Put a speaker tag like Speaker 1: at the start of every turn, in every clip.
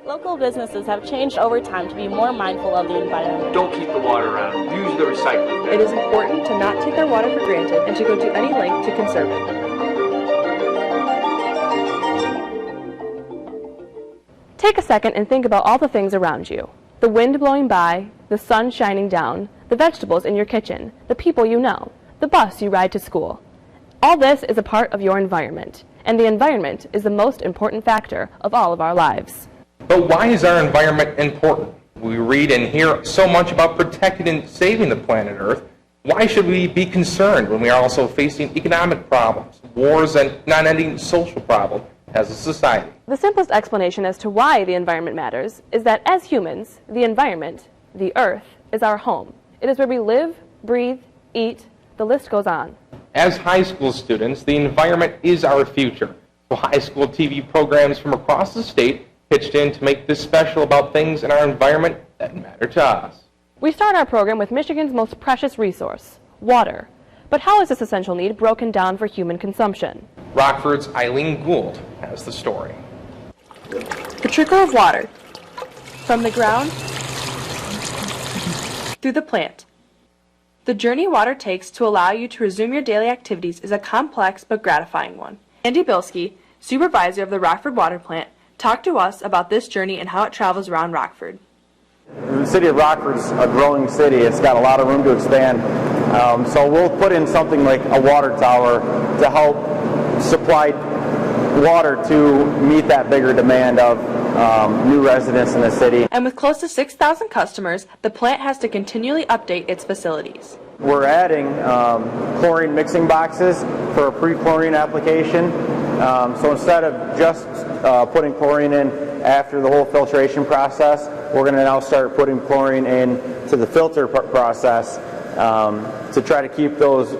Speaker 1: Local businesses have changed over time to be more mindful of the environment.
Speaker 2: Don't keep the water out. Use the recycling bin.
Speaker 3: It is important to not take our water for granted and to go to any length to conserve it. Take a second and think about all the things around you. The wind blowing by, the sun shining down, the vegetables in your kitchen, the people you know, the bus you ride to school. All this is a part of your environment, and the environment is the most important factor of all of our lives.
Speaker 4: But why is our environment important? We read and hear so much about protecting and saving the planet Earth. Why should we be concerned when we are also facing economic problems, wars, and non-ending social problems as a society?
Speaker 3: The simplest explanation as to why the environment matters is that as humans, the environment, the Earth, is our home. It is where we live, breathe, eat, the list goes on.
Speaker 4: As high school students, the environment is our future. So high school TV programs from across the state pitched in to make this special about things in our environment that matter to us.
Speaker 3: We start our program with Michigan's most precious resource, water. But how is this essential need broken down for human consumption?
Speaker 4: Rockford's Eileen Gould has the story.
Speaker 3: The trickle of water, from the ground through the plant. The journey water takes to allow you to resume your daily activities is a complex but gratifying one. Andy Bilski, supervisor of the Rockford water plant, talked to us about this journey and how it travels around Rockford.
Speaker 5: The city of Rockford's a growing city. It's got a lot of room to expand. So we'll put in something like a water tower to help supply water to meet that bigger demand of new residents in the city.
Speaker 3: And with close to 6,000 customers, the plant has to continually update its facilities.
Speaker 5: We're adding chlorine mixing boxes for a pre-chlorine application. So instead of just putting chlorine in after the whole filtration process, we're going to now start putting chlorine in to the filter process to try to keep those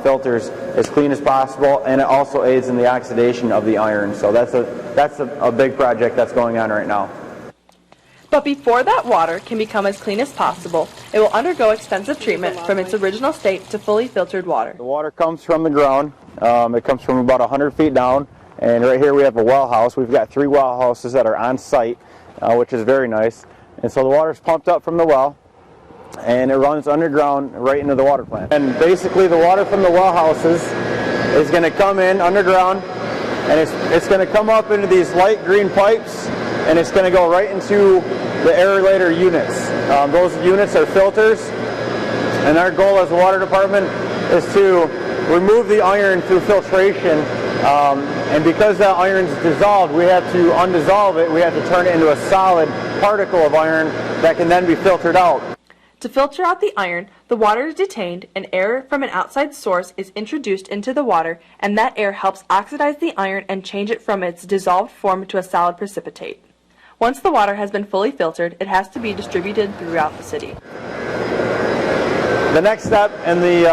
Speaker 5: filters as clean as possible, and it also aids in the oxidation of the iron. So that's a big project that's going on right now.
Speaker 3: But before that water can become as clean as possible, it will undergo extensive treatment from its original state to fully filtered water.
Speaker 5: The water comes from the ground. It comes from about 100 feet down, and right here we have a well house. We've got 3 well houses that are on site, which is very nice. And so the water is pumped up from the well, and it runs underground right into the water plant. And basically the water from the well houses is going to come in underground, and it's going to come up into these light green pipes, and it's going to go right into the aerator units. Those units are filters, and our goal as a water department is to remove the iron through filtration, and because that iron is dissolved, we have to undissolve it. We have to turn it into a solid particle of iron that can then be filtered out.
Speaker 3: To filter out the iron, the water is detained and air from an outside source is introduced into the water, and that air helps oxidize the iron and change it from its dissolved form to a solid precipitate. Once the water has been fully filtered, it has to be distributed throughout the city.
Speaker 5: The next step in the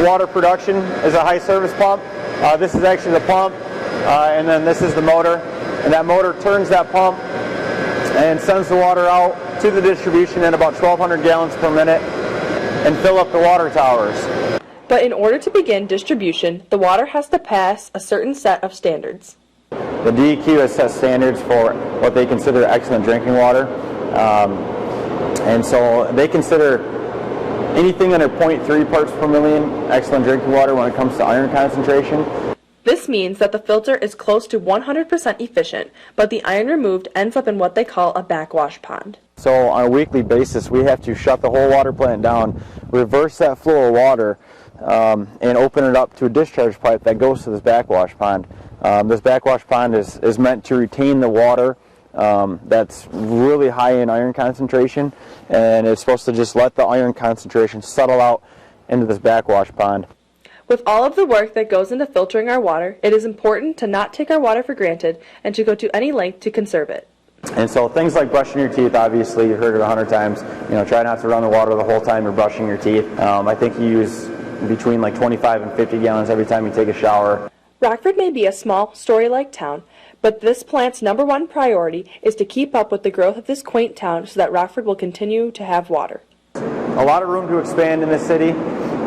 Speaker 5: water production is a high service pump. This is actually the pump, and then this is the motor, and that motor turns that pump and sends the water out to the distribution in about 1,200 gallons per minute and fill up the water towers.
Speaker 3: But in order to begin distribution, the water has to pass a certain set of standards.
Speaker 5: The DEQ has set standards for what they consider excellent drinking water, and so they consider anything under 0.3 parts per million excellent drinking water when it comes to iron concentration.
Speaker 3: This means that the filter is close to 100% efficient, but the iron removed ends up in what they call a backwash pond.
Speaker 5: So on a weekly basis, we have to shut the whole water plant down, reverse that flow of water, and open it up to a discharge pipe that goes to this backwash pond. This backwash pond is meant to retain the water that's really high in iron concentration, and it's supposed to just let the iron concentration settle out into this backwash pond.
Speaker 3: With all of the work that goes into filtering our water, it is important to not take our water for granted and to go to any length to conserve it.
Speaker 5: And so things like brushing your teeth, obviously you've heard it 100 times, try not to run the water the whole time you're brushing your teeth. I think you use between like 25 and 50 gallons every time you take a shower.
Speaker 3: Rockford may be a small, story-like town, but this plant's #1 priority is to keep up with the growth of this quaint town so that Rockford will continue to have water.
Speaker 5: A lot of room to expand in this city,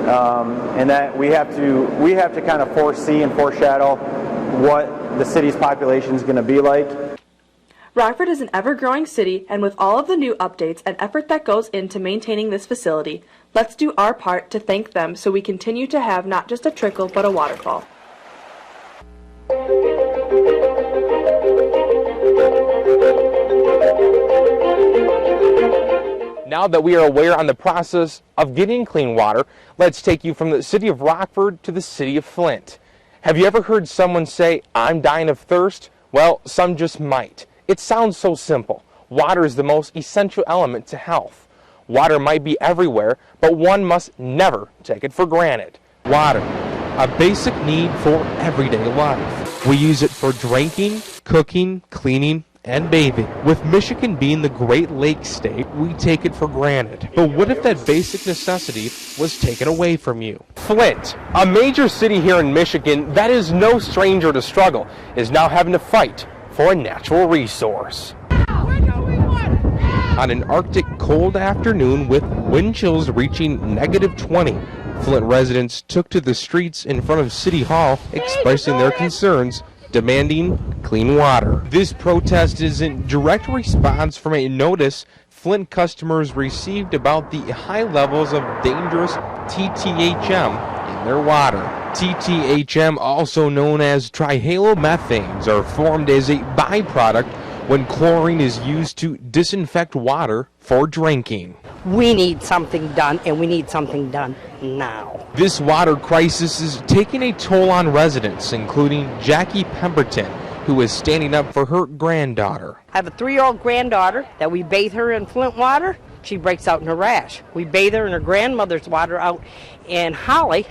Speaker 5: and that we have to kind of foresee and foreshadow what the city's population is going to be like.
Speaker 6: Rockford is an ever-growing city, and with all of the new updates and effort that goes into maintaining this facility, let's do our part to thank them so we continue to have not just a trickle but a waterfall.
Speaker 4: Now that we are aware on the process of getting clean water, let's take you from the city of Rockford to the city of Flint. Have you ever heard someone say, "I'm dying of thirst"? Well, some just might. It sounds so simple. Water is the most essential element to health. Water might be everywhere, but one must never take it for granted. Water, a basic need for everyday life. We use it for drinking, cooking, cleaning, and bathing. With Michigan being the Great Lakes state, we take it for granted. But what if that basic necessity was taken away from you? Flint, a major city here in Michigan that is no stranger to struggle, is now having to fight for a natural resource. On an Arctic cold afternoon with wind chills reaching -20, Flint residents took to the streets in front of City Hall expressing their concerns, demanding clean water. This protest is in direct response from a notice Flint customers received about the high levels of dangerous TTHM in their water. TTHM, also known as trihalomethanes, are formed as a byproduct when chlorine is used to disinfect water for drinking.
Speaker 7: We need something done, and we need something done now.
Speaker 4: This water crisis is taking a toll on residents, including Jackie Pemburton, who is standing up for her granddaughter.
Speaker 7: I have a 3-year-old granddaughter that we bathe her in Flint water. She breaks out in a rash. We bathe her in her grandmother's water out in Holly.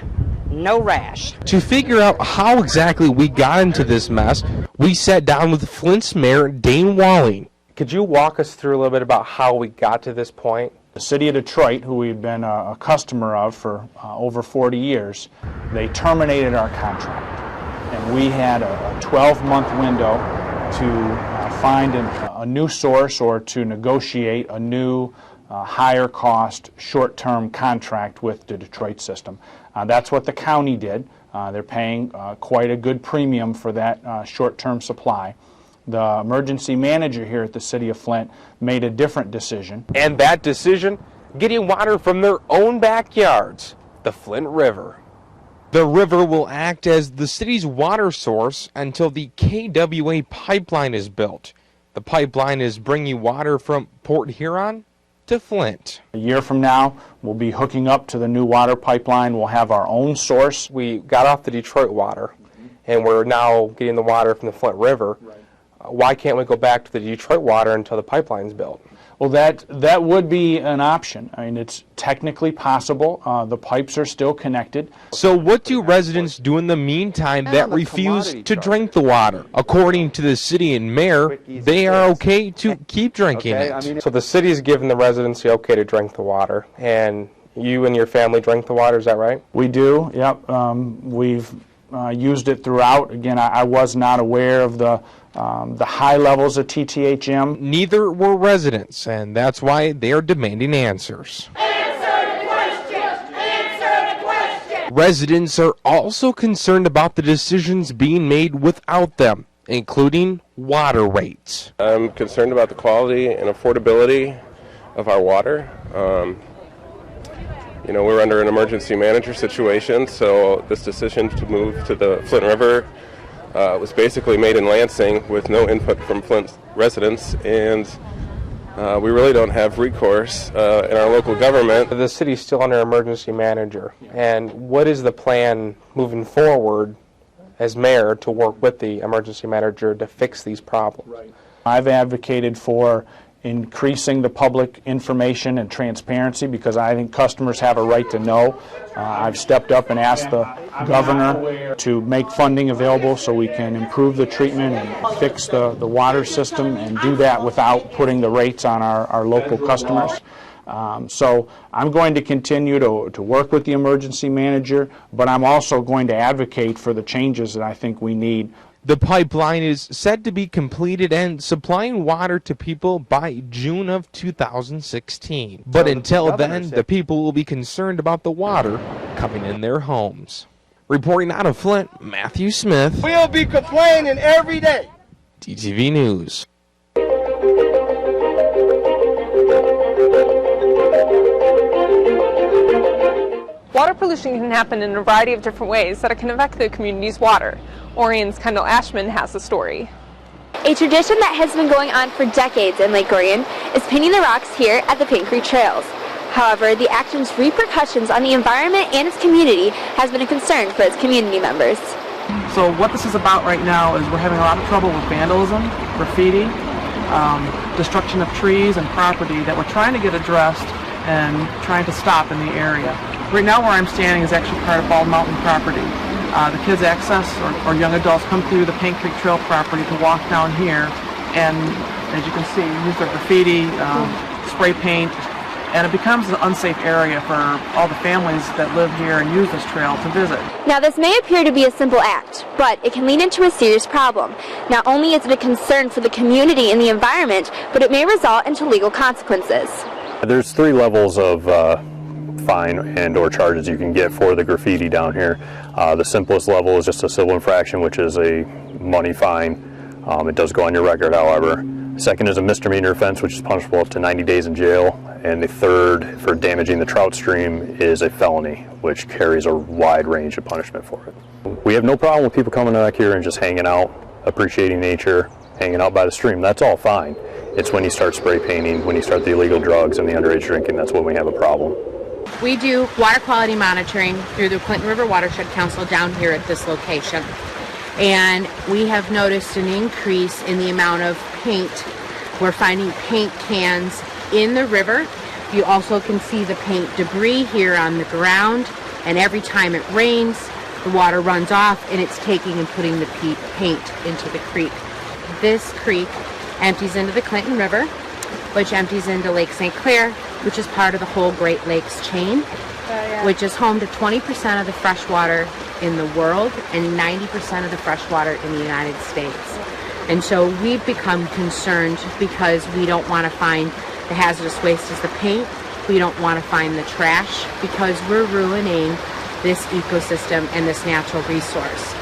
Speaker 7: No rash.
Speaker 4: To figure out how exactly we got into this mess, we sat down with Flint's mayor, Dayne Walling. Could you walk us through a little bit about how we got to this point?
Speaker 8: The city of Detroit, who we've been a customer of for over 40 years, they terminated our contract. And we had a 12-month window to find a new source or to negotiate a new higher cost short-term contract with the Detroit system. That's what the county did. They're paying quite a good premium for that short-term supply. The emergency manager here at the city of Flint made a different decision.
Speaker 4: And that decision, getting water from their own backyards, the Flint River. The river will act as the city's water source until the KWA pipeline is built. The pipeline is bringing water from Port Huron to Flint.
Speaker 8: A year from now, we'll be hooking up to the new water pipeline. We'll have our own source.
Speaker 4: We got off the Detroit water, and we're now getting the water from the Flint River. Why can't we go back to the Detroit water until the pipeline's built?
Speaker 8: Well, that would be an option. I mean, it's technically possible. The pipes are still connected.
Speaker 4: So what do residents do in the meantime that refuse to drink the water? According to the city and mayor, they are okay to keep drinking it. So the city is giving the residents the okay to drink the water, and you and your family drink the water, is that right?
Speaker 8: We do, yep. We've used it throughout. Again, I was not aware of the high levels of TTHM.
Speaker 4: Neither were residents, and that's why they are demanding answers.
Speaker 9: Answer the question! Answer the question!
Speaker 4: Residents are also concerned about the decisions being made without them, including water rates.
Speaker 10: I'm concerned about the quality and affordability of our water. You know, we're under an emergency manager situation, so this decision to move to the Flint River was basically made in Lansing with no input from Flint residents, and we really don't have recourse in our local government.
Speaker 4: The city's still under emergency manager, and what is the plan moving forward as mayor to work with the emergency manager to fix these problems?
Speaker 8: I've advocated for increasing the public information and transparency because I think customers have a right to know. I've stepped up and asked the governor to make funding available so we can improve the treatment and fix the water system and do that without putting the rates on our local customers. So I'm going to continue to work with the emergency manager, but I'm also going to advocate for the changes that I think we need.
Speaker 4: The pipeline is said to be completed and supplying water to people by June of 2016. But until then, the people will be concerned about the water coming in their homes. Reporting out of Flint, Matthew Smith.
Speaker 11: We'll be complaining every day.
Speaker 4: TTV News.
Speaker 11: Water pollution can happen in a variety of different ways that it can affect the community's water. Orion's Kendall Ashman has the story.
Speaker 12: A tradition that has been going on for decades in Lake Orion is painting the rocks here at the Paint Creek Trails. However, the action's repercussions on the environment and its community has been a concern for its community members.
Speaker 13: So what this is about right now is we're having a lot of trouble with vandalism, graffiti, destruction of trees and property that we're trying to get addressed and trying to stop in the area. Right now where I'm standing is actually part of Bald Mountain property. The kids access, or young adults come through the Paint Creek Trail property to walk down here, and as you can see, use their graffiti, spray paint, and it becomes an unsafe area for all the families that live here and use this trail to visit.
Speaker 12: Now, this may appear to be a simple act, but it can lead into a serious problem. Not only is it a concern for the community and the environment, but it may result into legal consequences.
Speaker 14: There's 3 levels of fine and or charges you can get for the graffiti down here. The simplest level is just a civil infraction, which is a money fine. It does go on your record, however. Second is a misdemeanor offense, which is punishable up to 90 days in jail. And the third, for damaging the trout stream, is a felony, which carries a wide range of punishment for it. We have no problem with people coming back here and just hanging out, appreciating nature, hanging out by the stream. That's all fine. It's when you start spray painting, when you start the illegal drugs and the underage drinking, that's when we have a problem.
Speaker 15: We do water quality monitoring through the Clinton River Watershed Council down here at this location. And we have noticed an increase in the amount of paint. We're finding paint cans in the river. You also can see the paint debris here on the ground, and every time it rains, the water runs off and it's taking and putting the paint into the creek. This creek empties into the Clinton River, which empties into Lake St. Clair, which is part of the whole Great Lakes chain, which is home to 20% of the fresh water in the world and 90% of the fresh water in the United States. And so we've become concerned because we don't want to find the hazardous waste as the paint. We don't want to find the trash because we're ruining this ecosystem and this natural resource.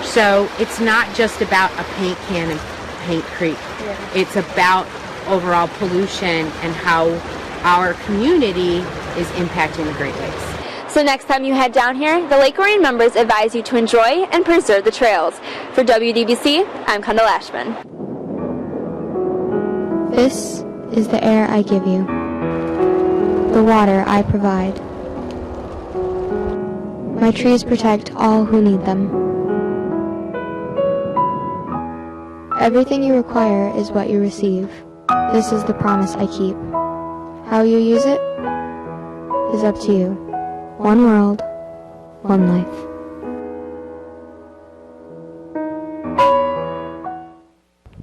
Speaker 15: So it's not just about a paint can and Paint Creek. It's about overall pollution and how our community is impacting the Great Lakes.
Speaker 12: So next time you head down here, the Lake Orion members advise you to enjoy and preserve the trails. For WDBC, I'm Kendall Ashman.
Speaker 16: This is the air I give you, the water I provide. My trees protect all who need them. Everything you require is what you receive. This is the promise I keep. How you use it is up to you. One world, one life.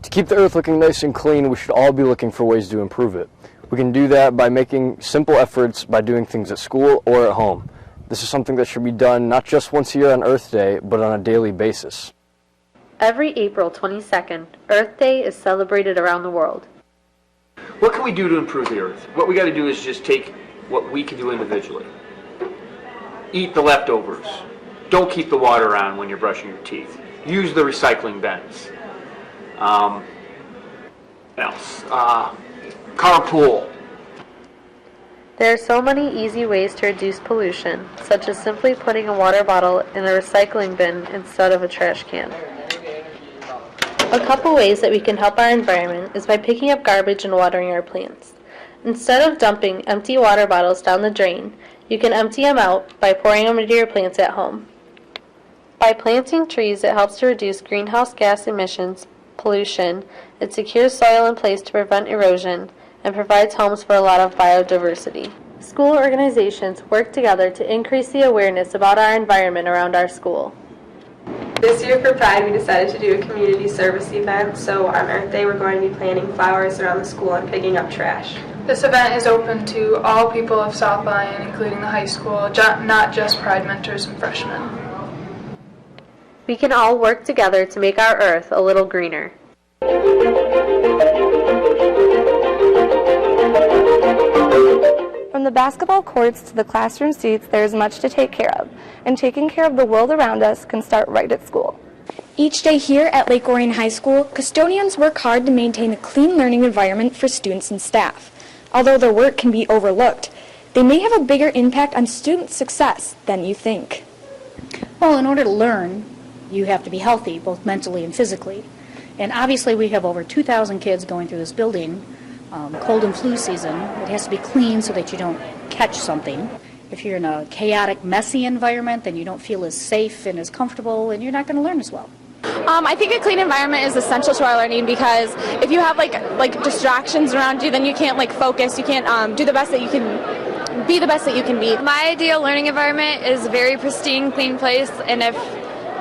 Speaker 17: To keep the earth looking nice and clean, we should all be looking for ways to improve it. We can do that by making simple efforts by doing things at school or at home. This is something that should be done not just once a year on Earth Day, but on a daily basis.
Speaker 18: Every April 22nd, Earth Day is celebrated around the world.
Speaker 2: What can we do to improve the earth? What we got to do is just take what we can do individually. Eat the leftovers. Don't keep the water on when you're brushing your teeth. Use the recycling bins. Carpool.
Speaker 18: There are so many easy ways to reduce pollution, such as simply putting a water bottle in a recycling bin instead of a trash can. A couple ways that we can help our environment is by picking up garbage and watering our plants. Instead of dumping empty water bottles down the drain, you can empty them out by pouring them into your plants at home. By planting trees, it helps to reduce greenhouse gas emissions, pollution, it secures soil in place to prevent erosion, and provides homes for a lot of biodiversity. School organizations work together to increase the awareness about our environment around our school.
Speaker 19: This year for Pride, we decided to do a community service event, so on Earth Day we're going to be planting flowers around the school and picking up trash.
Speaker 20: This event is open to all people of South Lyon, including the high school, not just Pride mentors and freshmen.
Speaker 18: We can all work together to make our Earth a little greener.
Speaker 3: From the basketball courts to the classroom seats, there is much to take care of, and taking care of the world around us can start right at school.
Speaker 21: Each day here at Lake Orion High School, custodians work hard to maintain a clean learning environment for students and staff. Although their work can be overlooked, They may have a bigger impact on student success than you think.
Speaker 1: Well, in order to learn, you have to be healthy, both mentally and physically. And obviously we have over 2,000 kids going through this building. Cold and flu season, it has to be clean so that you don't catch something. If you're in a chaotic, messy environment, then you don't feel as safe and as comfortable, and you're not going to learn as well.
Speaker 22: I think a clean environment is essential to our learning, because if you have like distractions around you, then you can't focus. You can't do the best that you can, be the best that you can be.
Speaker 23: My ideal learning environment is a very pristine, clean place, and if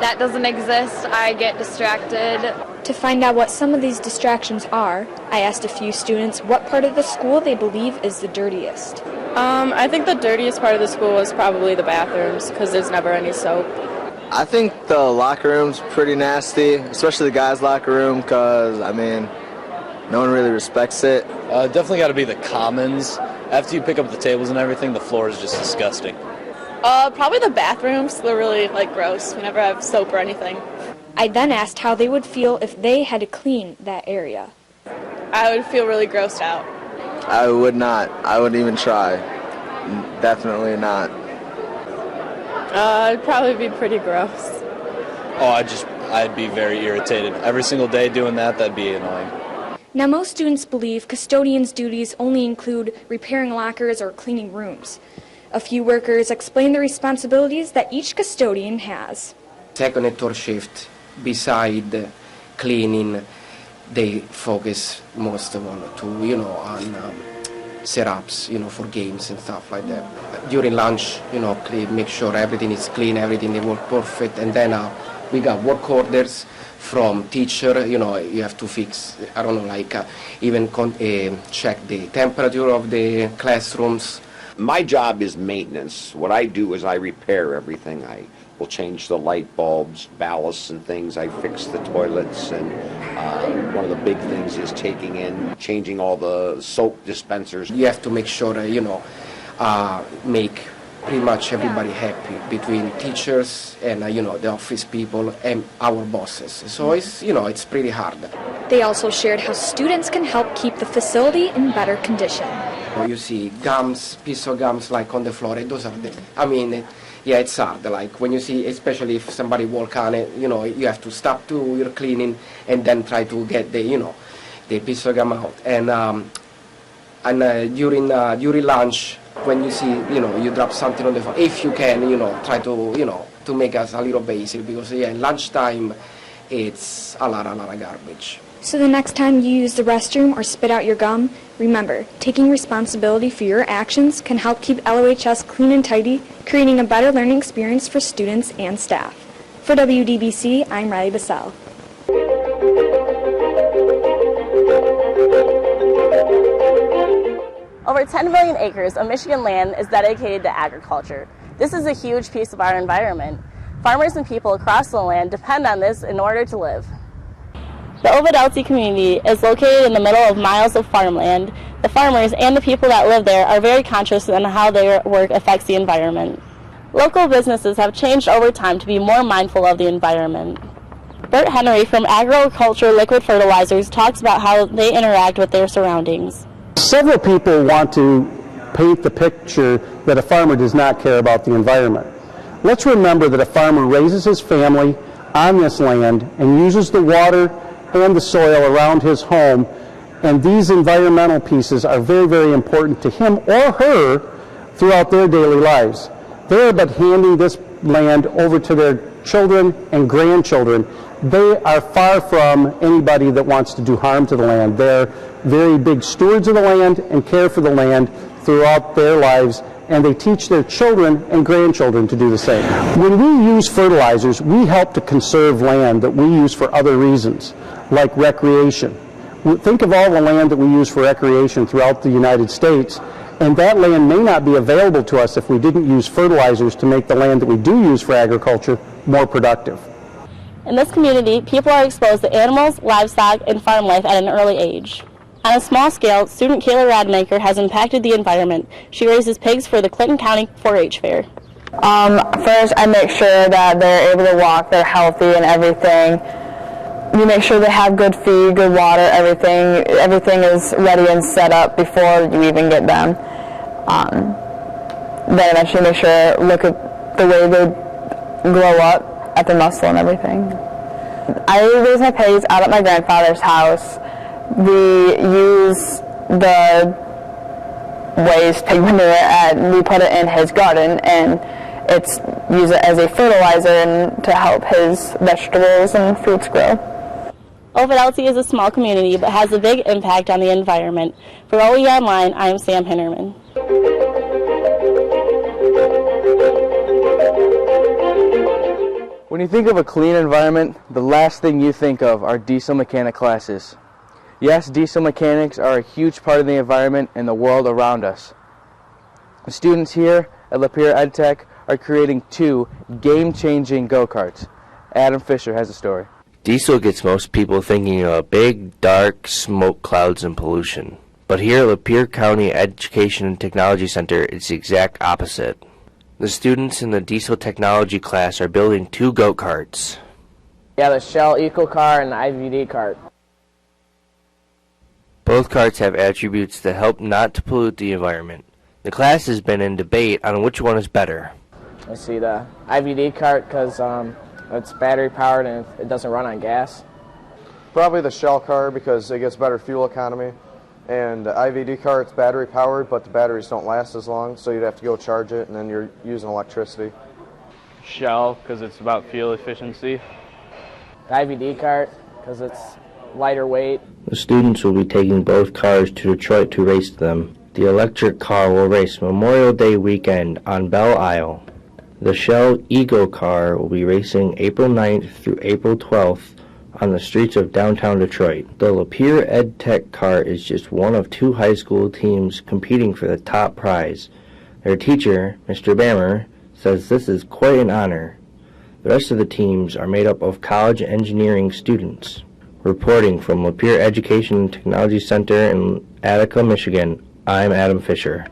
Speaker 23: that doesn't exist, I get distracted.
Speaker 21: To find out what some of these distractions are, I asked a few students what part of the school they believe is the dirtiest.
Speaker 24: I think the dirtiest part of the school is probably the bathrooms, because there's never any soap.
Speaker 25: I think the locker room's pretty nasty, especially the guys' locker room, because, no one really respects it.
Speaker 26: Definitely got to be the commons. After you pick up the tables and everything, the floor is just disgusting.
Speaker 24: Probably the bathrooms. They're really, gross. We never have soap or anything.
Speaker 21: I then asked how they would feel if they had to clean that area.
Speaker 24: I would feel really grossed out.
Speaker 25: I would not. I wouldn't even try. Definitely not.
Speaker 24: It'd probably be pretty gross.
Speaker 26: I'd be very irritated. Every single day doing that, that'd be annoying.
Speaker 21: Now, most students believe custodians' duties only include repairing lockers or cleaning rooms. A few workers explain the responsibilities that each custodian has.
Speaker 27: Second and third shift, beside cleaning, they focus most of all on setups, for games and stuff like that. During lunch, make sure everything is clean, everything they work perfect, and then we got work orders from teacher. You have to fix, even check the temperature of the classrooms.
Speaker 28: My job is maintenance. What I do is I repair everything. I will change the light bulbs, ballasts and things. I fix the toilets, and one of the big things is changing all the soap dispensers.
Speaker 27: You have to make sure, make pretty much everybody happy, between teachers and, the office people and our bosses. So it's pretty hard.
Speaker 21: They also shared how students can help keep the facility in better condition.
Speaker 27: You see piece of gums on the floor, and those are it's hard. When you see, especially if somebody walk on it, you have to stop to your cleaning and then try to get the piece of gum out. And during lunch, when you see, you drop something on the floor, if you can, try to make us a little basic, because lunchtime, it's a lot of garbage.
Speaker 21: So the next time you use the restroom or spit out your gum, remember, taking responsibility for your actions can help keep LOHS clean and tidy, creating a better learning experience for students and staff. For WDBC, I'm Riley Bissell.
Speaker 29: Over 10 million acres of Michigan land is dedicated to agriculture. This is a huge piece of our environment. Farmers and people across the land depend on this in order to live. The Ovidelty community is located in the middle of miles of farmland. The farmers and the people that live there are very conscious on how their work affects the environment. Local businesses have changed over time to be more mindful of the environment. Bert Henry from Agriculture Liquid Fertilizers talks about how they interact with their surroundings.
Speaker 30: Several people want to paint the picture that a farmer does not care about the environment. Let's remember that a farmer raises his family on this land and uses the water and the soil around his home, and these environmental pieces are very, very important to him or her throughout their daily lives. They are but handing this land over to their children and grandchildren. They are far from anybody that wants to do harm to the land. They're very big stewards of the land and care for the land throughout their lives, and they teach their children and grandchildren to do the same. When we use fertilizers, we help to conserve land that we use for other reasons, like recreation. Think of all the land that we use for recreation throughout the United States, and that land may not be available to us if we didn't use fertilizers to make the land that we do use for agriculture more productive.
Speaker 29: In this community, people are exposed to animals, livestock, and farm life at an early age. On a small scale, student Kayla Rademacher has impacted the environment. She raises pigs for the Clinton County 4-H Fair.
Speaker 31: First, I make sure that they're able to walk, they're healthy and everything. You make sure they have good feed, good water, everything is ready and set up before you even get them. then eventually make sure, look at the way they glow up at their muscle and everything. I raise my pigs out at my grandfather's house. We use the waste pig manure and we put it in his garden, and use it as a fertilizer and to help his vegetables and fruits grow.
Speaker 29: Ovidalty is a small community but has a big impact on the environment. For OE Online, I am Sam Hinnerman.
Speaker 4: When you think of a clean environment, the last thing you think of are diesel mechanic classes. Yes, diesel mechanics are a huge part of the environment and the world around us. The students here at Lapeer EdTech are creating 2 game-changing go-karts. Adam Fisher has a story.
Speaker 5: Diesel gets most people thinking of big, dark smoke clouds and pollution. But here at Lapeer County Education and Technology Center, it's the exact opposite. The students in the diesel technology class are building 2 go-karts.
Speaker 31: Yeah, the Shell Eco Car and the IVD cart.
Speaker 5: Both carts have attributes that help not to pollute the environment. The class has been in debate on which one is better.
Speaker 31: I see the IVD cart because it's battery powered and it doesn't run on gas.
Speaker 6: Probably the Shell car because it gets better fuel economy. And the IVD car, it's battery powered, but the batteries don't last as long, so you'd have to go charge it, and then you're using electricity.
Speaker 4: Shell, because it's about fuel efficiency.
Speaker 31: The IVD cart, because it's lighter weight.
Speaker 5: The students will be taking both cars to Detroit to race them. The electric car will race Memorial Day weekend on Belle Isle. The Shell Ego car will be racing April 9th through April 12th on the streets of downtown Detroit. The Lapeer EdTech car is just one of 2 high school teams competing for the top prize. Their teacher, Mr. Bammer, says this is quite an honor. The rest of the teams are made up of college engineering students. Reporting from Lapeer Education and Technology Center in Attica, Michigan, I'm Adam Fisher.